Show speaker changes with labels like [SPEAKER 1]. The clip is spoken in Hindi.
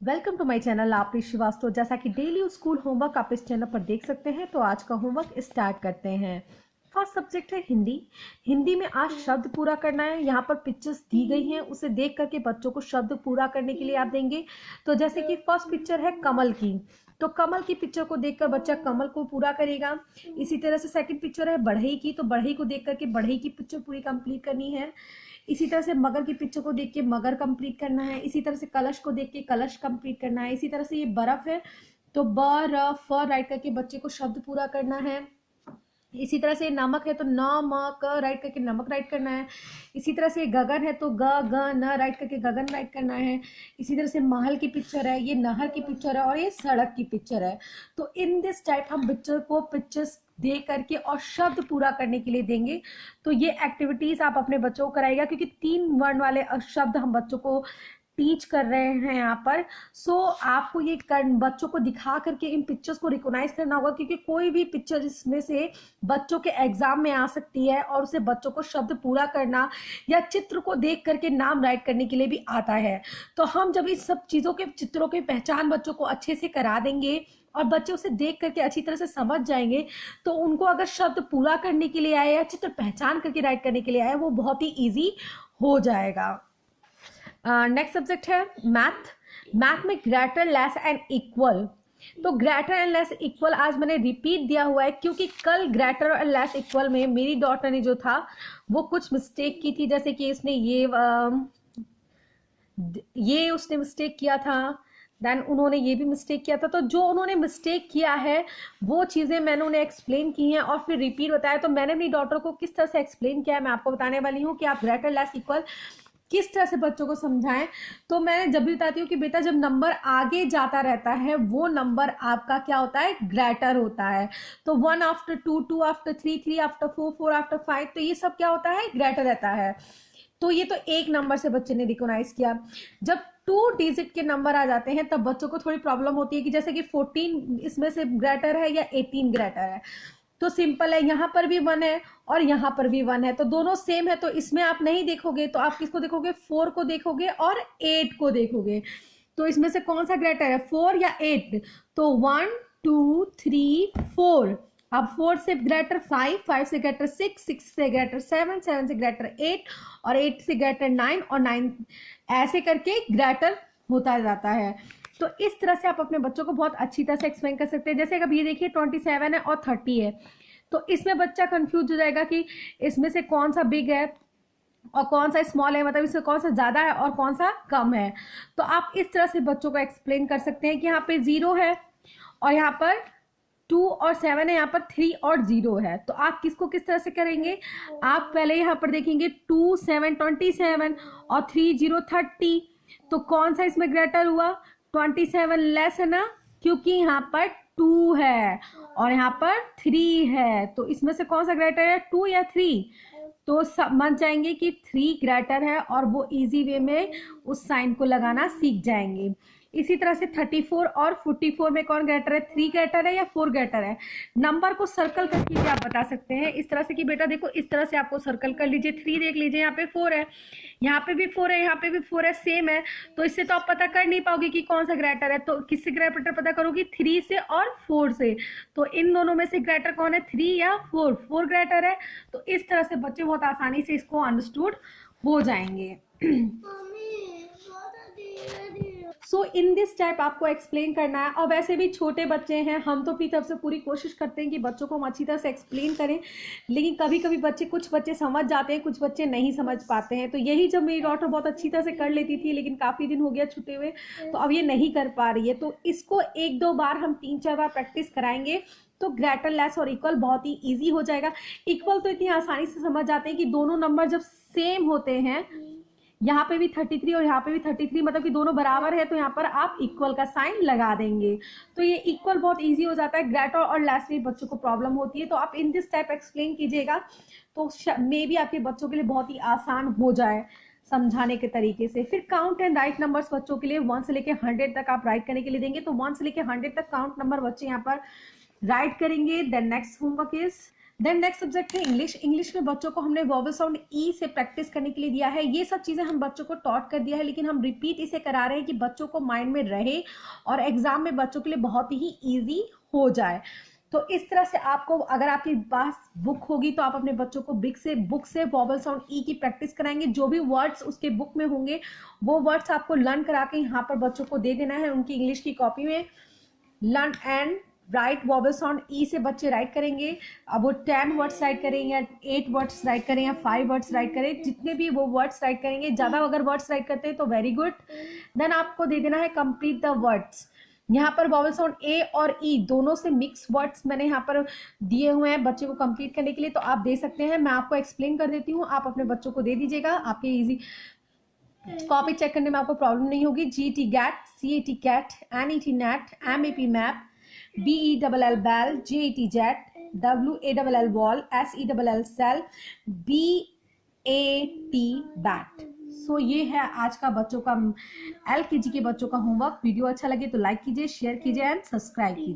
[SPEAKER 1] Welcome to my channel Lapri Srivastava. जैसा कि डेली स्कूल होमवर्क आप इस चैनल पर देख सकते हैं, तो आज का होमवर्क स्टार्ट करते हैं। फर्स्ट सब्जेक्ट है हिंदी। हिंदी में आज शब्द पूरा करना है। यहाँ पर पिक्चर्स दी गई हैं, उसे देख करके बच्चों को शब्द पूरा करने के लिए आप देंगे। तो जैसे कि फर्स्ट पिक्चर है कमल की, तो कमल की पिक्चर को देखकर बच्चा कमल को पूरा करेगा। इसी तरह से सेकंड पिक्चर है बढ़ई की, तो बढ़ई को देख करके बढ़ई की पिक्चर पूरी कंप्लीट करनी है। इसी तरह से मगर की पिक्चर को देख के मगर कंप्लीट करना है। इसी तरह से कलश को देख के कलश कंप्लीट करना है। इसी तरह से ये बर्फ है, तो बर्फ राइट करके बच्चे को शब्द पूरा करना है। इसी तरह से नमक है, तो नमक राइट करके नमक राइट करना है। इसी तरह से गगन है, तो ग ग न राइट करके गगन राइट करना है। इसी तरह से महल की पिक्चर है, ये नहर की पिक्चर है और ये सड़क की पिक्चर है। तो इन दिस टाइप हम बच्चों को पिक्चर्स दे करके और शब्द पूरा करने के लिए देंगे। तो ये एक्टिविटीज आप अपने बच्चों को कराइएगा, क्योंकि 3 वर्ण वाले शब्द हम बच्चों को टीच कर रहे हैं यहाँ पर। सो आपको ये बच्चों को दिखा करके इन पिक्चर्स को रिकॉग्नाइज करना होगा, क्योंकि कोई भी पिक्चर इसमें से बच्चों के एग्जाम में आ सकती है और उसे बच्चों को शब्द पूरा करना या चित्र को देख करके नाम राइट करने के लिए भी आता है। तो हम जब इस सब चीज़ों के चित्रों की पहचान बच्चों को अच्छे से करा देंगे और बच्चे उसे देख करके अच्छी तरह से समझ जाएंगे, तो उनको अगर शब्द पूरा करने के लिए आए या चित्र पहचान करके राइट करने के लिए आए, वो बहुत ही ईजी हो जाएगा। नेक्स्ट सब्जेक्ट है मैथ। मैथ में ग्रेटर लेस एंड इक्वल। तो ग्रेटर एंड लेस इक्वल आज मैंने रिपीट दिया हुआ है, क्योंकि कल ग्रेटर और लेस इक्वल में मेरी डॉटर ने जो था वो कुछ मिस्टेक की थी। जैसे कि इसने ये उसने मिस्टेक किया था, देन उन्होंने ये भी मिस्टेक किया था। तो जो उन्होंने मिस्टेक किया है वो चीज़ें मैंने उन्हें एक्सप्लेन की हैं और फिर रिपीट बताया। तो मैंने अपनी डॉटर को किस तरह से एक्सप्लेन किया है मैं आपको बताने वाली हूँ कि आप ग्रेटर लेस इक्वल किस तरह से बच्चों को समझाएं। तो मैं जब भी बताती हूँ कि बेटा जब नंबर आगे जाता रहता है वो नंबर आपका क्या होता है, ग्रेटर होता है। तो 1 आफ्टर 2, 2 आफ्टर 3, 3 आफ्टर 4, 4 आफ्टर 5, तो ये सब क्या होता है, ग्रेटर रहता है। तो ये तो एक नंबर से बच्चे ने रिकॉग्नाइज किया। जब 2 डिजिट के नंबर आ जाते हैं तब बच्चों को थोड़ी प्रॉब्लम होती है कि जैसे कि 14 इसमें से ग्रेटर है या 18 ग्रेटर है। तो सिंपल है, यहाँ पर भी 1 है और यहाँ पर भी 1 है, तो दोनों सेम है। तो इसमें आप नहीं देखोगे, तो आप किसको देखोगे, 4 को देखोगे और 8 को देखोगे। तो इसमें से कौन सा ग्रेटर है, 4 या 8? तो 1 2 3 4। अब 4 से ग्रेटर 5, 5 से ग्रेटर 6, 6 से ग्रेटर 7, 7 से ग्रेटर 8 और 8 से ग्रेटर 9 और 9 ऐसे करके ग्रेटर होता जाता है। तो इस तरह से आप अपने बच्चों को बहुत अच्छी तरह से एक्सप्लेन कर सकते हैं। जैसे अब ये देखिए 27 है और 30 है, तो इसमें बच्चा कंफ्यूज हो जाएगा कि इसमें से कौन सा बिग है और कौन सा स्मॉल है, मतलब इसमें कौन सा ज़्यादा है और कौन सा कम है। तो आप इस तरह से बच्चों को एक्सप्लेन कर सकते हैं कि यहाँ पे 0 है और यहाँ पर 2 और 7 है, यहाँ पर 3 और 0 है। तो आप किसको किस तरह से करेंगे, आप पहले यहाँ पर देखेंगे 2 7 27 और 3 0 30। तो कौन सा इसमें ग्रेटर हुआ, 27 लेस है ना, क्योंकि यहाँ पर 2 है और यहाँ पर 3 है। तो इसमें से कौन सा ग्रेटर है, 2 या 3? तो समझ जाएंगे कि 3 ग्रेटर है और वो इजी वे में उस साइन को लगाना सीख जाएंगे। इसी तरह से 34 और 44 में कौन ग्रेटर है, 3 ग्रेटर है या 4 ग्रेटर है? नंबर को सर्कल करके भी आप बता सकते हैं इस तरह से कि बेटा देखो इस तरह से आपको सर्कल कर लीजिए। 3 देख लीजिए, यहाँ पे 4 है, यहाँ पे भी 4 है, यहाँ पे भी 4 है, सेम है। तो इससे तो आप पता कर नहीं पाओगे कि कौन सा ग्रेटर है। तो किससे ग्रेटर पता करोगी, 3 से और 4 से। तो इन दोनों में से ग्रेटर कौन है, 3 या 4? 4 ग्रेटर है। तो इस तरह से बच्चे बहुत आसानी से इसको अंडरस्टूड हो जाएंगे। सो इन दिस टाइप आपको एक्सप्लेन करना है। और वैसे भी छोटे बच्चे हैं, हम तो अपनी तरफ से पूरी कोशिश करते हैं कि बच्चों को हम अच्छी तरह से एक्सप्लेन करें, लेकिन कभी कभी कुछ बच्चे समझ जाते हैं, कुछ बच्चे नहीं समझ पाते हैं। तो यही जब मेरी डॉटर बहुत अच्छी तरह से कर लेती थी, लेकिन काफ़ी दिन हो गया छूटे हुए, तो अब ये नहीं कर पा रही है। तो इसको 1-2 बार हम 3-4 बार प्रैक्टिस कराएंगे तो ग्रेटर लेस और इक्वल बहुत ही ईजी हो जाएगा। इक्वल तो इतनी आसानी से समझ जाते हैं कि दोनों नंबर जब सेम होते हैं, यहाँ पे भी 33 और यहाँ पे भी 33, मतलब कि दोनों बराबर है, तो यहाँ पर आप इक्वल का साइन लगा देंगे। तो ये इक्वल बहुत इजी हो जाता है। ग्रेटर और लेस में बच्चों को प्रॉब्लम होती है, तो आप इन दिस टाइप एक्सप्लेन कीजिएगा, तो मे बी आपके बच्चों के लिए बहुत ही आसान हो जाए समझाने के तरीके से। फिर काउंट एंड राइट नंबर्स बच्चों के लिए 1 से लेकर 100 तक आप राइट करने के लिए देंगे। तो 1 से लेकर 100 तक काउंट नंबर बच्चे यहाँ पर राइट करेंगे। Then next homework is then next subject है इंग्लिश। इंग्लिश में बच्चों को हमने वॉवल साउंड ई से प्रैक्टिस करने के लिए दिया है। ये सब चीजें हम बच्चों को टॉट कर दिया है, लेकिन हम रिपीट इसे करा रहे हैं कि बच्चों को माइंड में रहे और एग्जाम में बच्चों के लिए बहुत ही ईजी हो जाए। तो इस तरह से आपको, अगर आपके पास बुक होगी तो आप अपने बच्चों को बुक से वॉवल साउंड ई की प्रैक्टिस कराएंगे। जो भी वर्ड्स उसके बुक में होंगे वो वर्ड्स आपको लर्न करा के यहाँ पर बच्चों को दे देना है उनकी इंग्लिश की कॉपी में। Learn and write vowel sound E से बच्चे राइट करेंगे। अब वो 10 वर्ड्स राइट करें या 8 वर्ड्स राइट करें या 5 वर्ड्स राइट करें, जितने भी वो वर्ड्स राइट करेंगे, ज़्यादा अगर वर्ड्स राइट करते हैं तो वेरी गुड। देन आपको दे देना है कंप्लीट द वर्ड्स। यहाँ पर वॉवल साउंड ए और ई दोनों से मिक्स वर्ड्स मैंने यहाँ पर दिए हुए हैं बच्चे को कंप्लीट करने के लिए, तो आप दे सकते हैं। मैं आपको एक्सप्लेन कर देती हूँ, आप अपने बच्चों को दे दीजिएगा, आपके इजी कॉपी चेक करने में आपको प्रॉब्लम नहीं होगी। GT get, CAT cat, NET net, MAP map, BELL bell, JET jet, WALL wall, SELL sell, BAT bat. So ये है आज का बच्चों का LKG के बच्चों का होमवर्क। वीडियो अच्छा लगे तो लाइक कीजिए, शेयर कीजिए एंड सब्सक्राइब कीजिए।